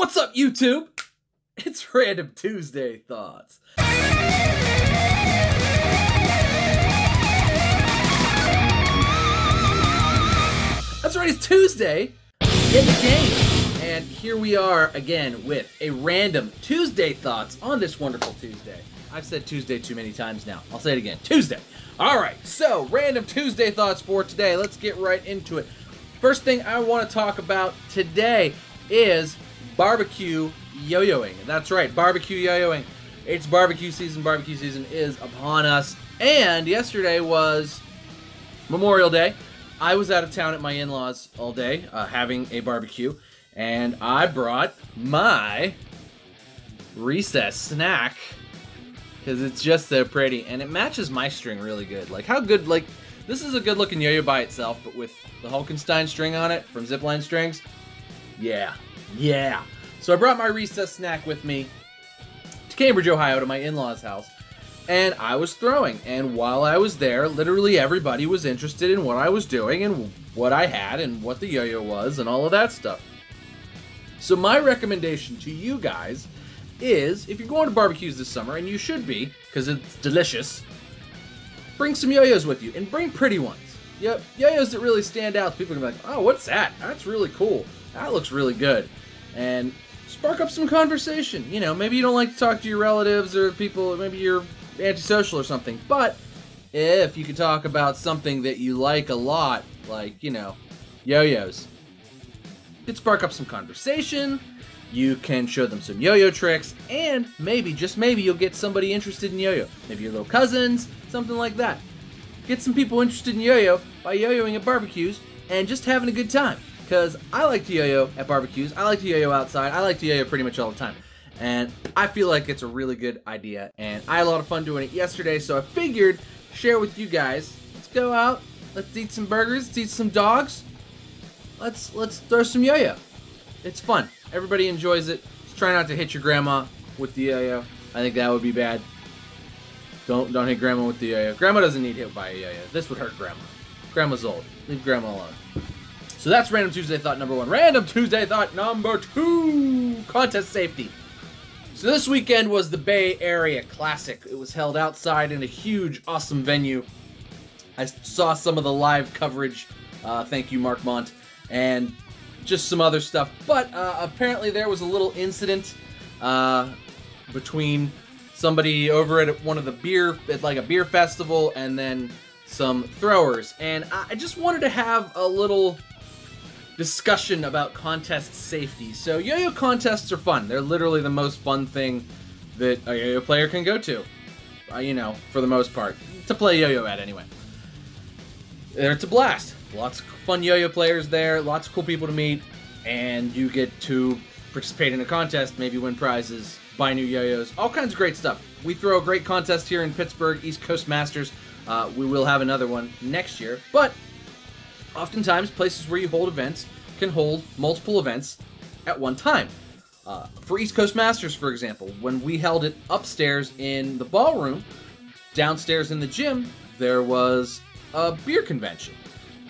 What's up, YouTube? It's Random Tuesday Thoughts. That's right, it's Tuesday in the game. And here we are again with a Random Tuesday Thoughts on this wonderful Tuesday. I've said Tuesday too many times now. I'll say it again. Tuesday. Alright, so Random Tuesday Thoughts for today. Let's get right into it. First thing I want to talk about today is barbecue yo-yoing. That's right, barbecue yo-yoing. It's barbecue season. Barbecue season is upon us. And yesterday was Memorial Day. I was out of town at my in-laws all day having a barbecue. And I brought my recess snack because it's just so pretty. And it matches my string really good. Like, how good, like, this is a good looking yo-yo by itself, but with the Holkenstein string on it from Zipline Strings. Yeah. So I brought my recess snack with me to Cambridge, Ohio, to my in-laws' house, and I was throwing. And while I was there, literally everybody was interested in what I was doing and what I had and what the yo-yo was and all of that stuff. So my recommendation to you guys is, if you're going to barbecues this summer, and you should be, because it's delicious, bring some yo-yos with you, and bring pretty ones. Yep, yo-yos that really stand out. People are going to be like, oh, what's that? That's really cool. That looks really good. And spark up some conversation. You know, maybe you don't like to talk to your relatives or people, maybe you're antisocial or something, but if you could talk about something that you like a lot, like, you know, yo-yos, you could spark up some conversation, you can show them some yo-yo tricks, and maybe, just maybe, you'll get somebody interested in yo-yo. Maybe your little cousins, something like that. Get some people interested in yo-yo by yo-yoing at barbecues and just having a good time. Because I like to yo-yo at barbecues, I like to yo-yo outside, I like to yo-yo pretty much all the time. And I feel like it's a really good idea, and I had a lot of fun doing it yesterday, so I figured share with you guys. Let's go out, let's eat some burgers, let's eat some dogs, let's throw some yo-yo. It's fun, everybody enjoys it. Just try not to hit your grandma with the yo-yo. I think that would be bad. Don't hit grandma with the yo-yo. Grandma doesn't need hit by a yo-yo. This would hurt grandma. Grandma's old. Leave grandma alone. So that's Random Tuesday Thought number 1. Random Tuesday Thought number 2, contest safety. So this weekend was the Bay Area Classic. It was held outside in a huge, awesome venue. I saw some of the live coverage. Thank you, Mark Mont. And just some other stuff. But apparently there was a little incident between somebody over at one of the like a beer festival, and then some throwers. And I just wanted to have a little discussion about contest safety. So yo-yo contests are fun. They're literally the most fun thing that a yo-yo player can go to, you know, for the most part, to play yo-yo at anyway. It's a blast. Lots of fun yo-yo players there, lots of cool people to meet, and you get to participate in a contest, maybe win prizes, buy new yo-yos, all kinds of great stuff. We throw a great contest here in Pittsburgh, East Coast Masters. We will have another one next year, but oftentimes, places where you hold events can hold multiple events at one time. For East Coast Masters, for example, when we held it upstairs in the ballroom, downstairs in the gym, there was a beer convention.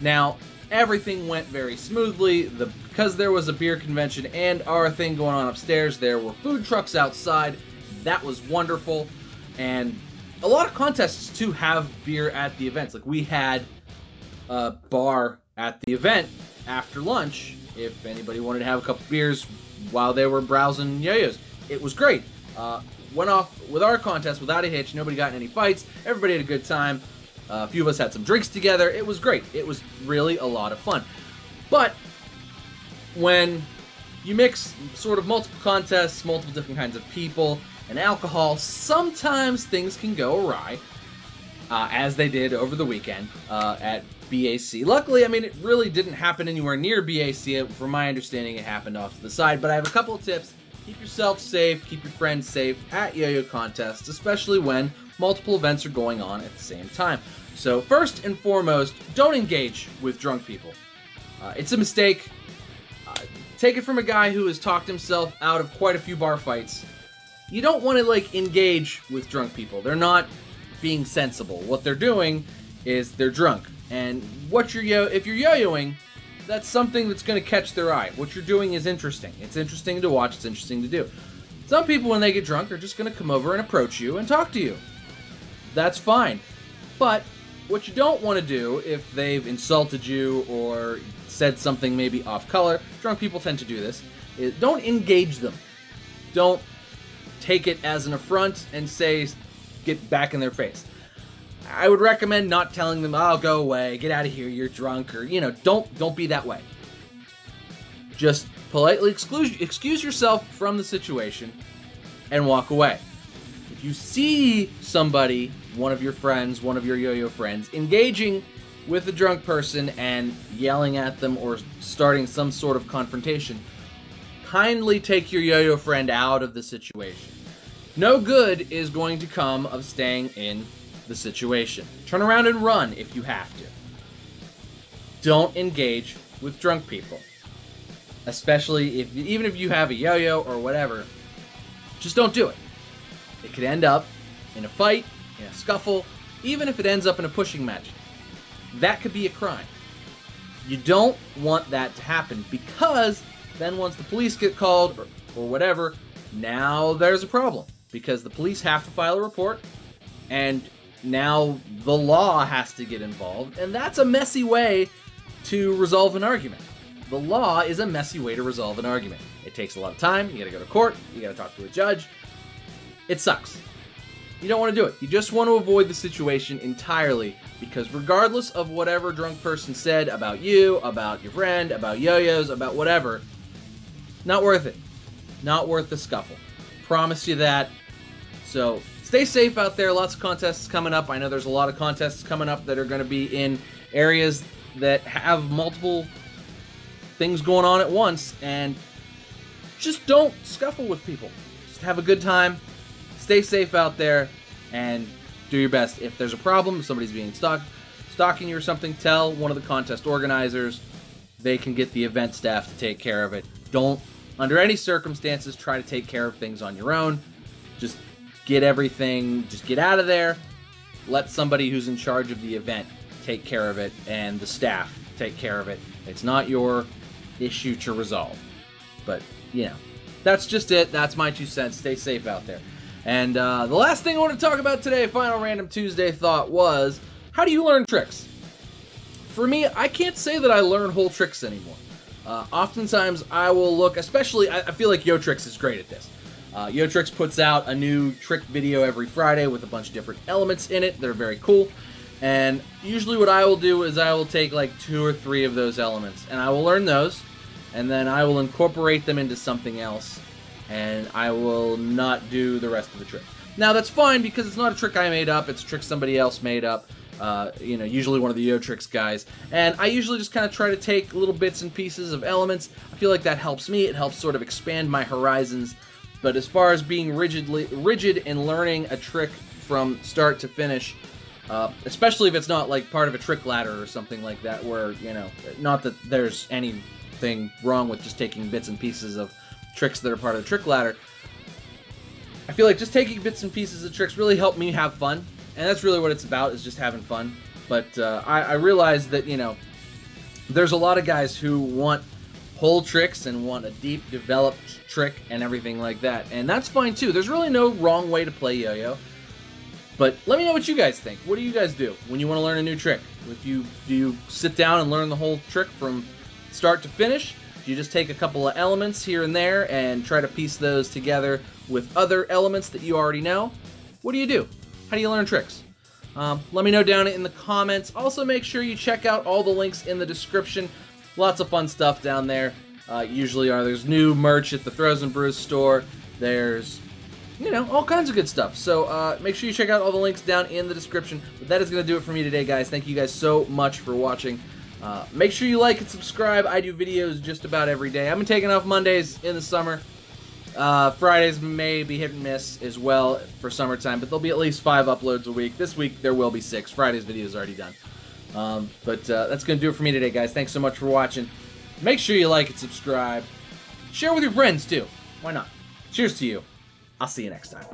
Now, everything went very smoothly. Because there was a beer convention and our thing going on upstairs, there were food trucks outside. That was wonderful. And a lot of contests, too, have beer at the events. Like, we had a bar at the event after lunch if anybody wanted to have a couple beers while they were browsing yo-yos. It was great. Went off with our contest without a hitch. Nobody got in any fights. Everybody had a good time. A few of us had some drinks together. It was great. It was really a lot of fun. But when you mix sort of multiple contests, multiple different kinds of people, and alcohol, sometimes things can go awry. As they did over the weekend at BAC. Luckily, I mean, it really didn't happen anywhere near BAC. From my understanding, it happened off to the side. But I have a couple of tips. Keep yourself safe, keep your friends safe at yo-yo contests, especially when multiple events are going on at the same time. So first and foremost, don't engage with drunk people. It's a mistake. Take it from a guy who has talked himself out of quite a few bar fights. You don't want to, like, engage with drunk people. They're not being sensible. What they're doing is they're drunk. And if you're yo-yoing, that's something that's going to catch their eye. What you're doing is interesting. It's interesting to watch. It's interesting to do. Some people, when they get drunk, are just going to come over and approach you and talk to you. That's fine. But what you don't want to do if they've insulted you or said something maybe off color, drunk people tend to do this, is don't engage them. Don't take it as an affront and say, get back in their face. I would recommend not telling them, oh, go away, get out of here, you're drunk, or, don't be that way. Just politely excuse yourself from the situation and walk away. If you see somebody, one of your friends, one of your yo-yo friends, engaging with a drunk person and yelling at them or starting some sort of confrontation, kindly take your yo-yo friend out of the situation. No good is going to come of staying in the situation. Turn around and run if you have to. Don't engage with drunk people. Especially even if you have a yo-yo or whatever, just don't do it. It could end up in a fight, in a scuffle, even if it ends up in a pushing match. That could be a crime. You don't want that to happen, because then once the police get called or whatever, now there's a problem, because the police have to file a report, and now the law has to get involved, and that's a messy way to resolve an argument. The law is a messy way to resolve an argument. It takes a lot of time, you gotta go to court, you gotta talk to a judge. It sucks. You don't want to do it. You just want to avoid the situation entirely, because regardless of whatever drunk person said about you, about your friend, about yo-yos, about whatever, not worth it. Not worth the scuffle. Promise you that. So stay safe out there. Lots of contests coming up. I know there's a lot of contests coming up that are going to be in areas that have multiple things going on at once, and just don't scuffle with people. Just have a good time. Stay safe out there, and do your best. If there's a problem, if somebody's being stalking you or something, tell one of the contest organizers. They can get the event staff to take care of it. Don't, under any circumstances, try to take care of things on your own. Just get everything, just get out of there. Let somebody who's in charge of the event take care of it, and the staff take care of it. It's not your issue to resolve. But, that's just it. That's my 2 cents. Stay safe out there. And the last thing I want to talk about today, final Random Tuesday thought, was how do you learn tricks? For me, I can't say that I learn whole tricks anymore. Oftentimes, I will look, especially, I feel like YoTricks is great at this. YoTricks puts out a new trick video every Friday with a bunch of different elements in it. They're very cool. And usually what I will do is I will take like 2 or 3 of those elements, and I will learn those, and then I will incorporate them into something else, and I will not do the rest of the trick. Now that's fine, because it's not a trick I made up, it's a trick somebody else made up, usually one of the YoTricks guys, and I usually just kind of try to take little bits and pieces of elements. I feel like that helps me, it helps sort of expand my horizons, but as far as being rigid in learning a trick from start to finish, especially if it's not like part of a trick ladder or something like that, where, not that there's anything wrong with just taking bits and pieces of tricks that are part of the trick ladder. I feel like just taking bits and pieces of tricks really help me have fun, and that's really what it's about, is just having fun. But I realize that, there's a lot of guys who want whole tricks and want a deep developed trick and everything like that, and that's fine too. There's really no wrong way to play yo-yo. But let me know what you guys think. What do you guys do when you want to learn a new trick? Do you sit down and learn the whole trick from start to finish? Do you just take a couple of elements here and there and try to piece those together with other elements that you already know? What do you do? How do you learn tricks? Let me know down in the comments. Also, make sure you check out all the links in the description. Lots of fun stuff down there. There's new merch at the Throws and Brews store. There's, all kinds of good stuff. So make sure you check out all the links down in the description. But that is going to do it for me today, guys. Thank you guys so much for watching. Make sure you like and subscribe. I do videos just about every day. I've been taking off Mondays in the summer. Fridays may be hit and miss as well for summertime, but there'll be at least 5 uploads a week. This week there will be 6. Friday's video is already done. That's going to do it for me today, guys. Thanks so much for watching. Make sure you like and subscribe. Share with your friends, too. Why not? Cheers to you. I'll see you next time.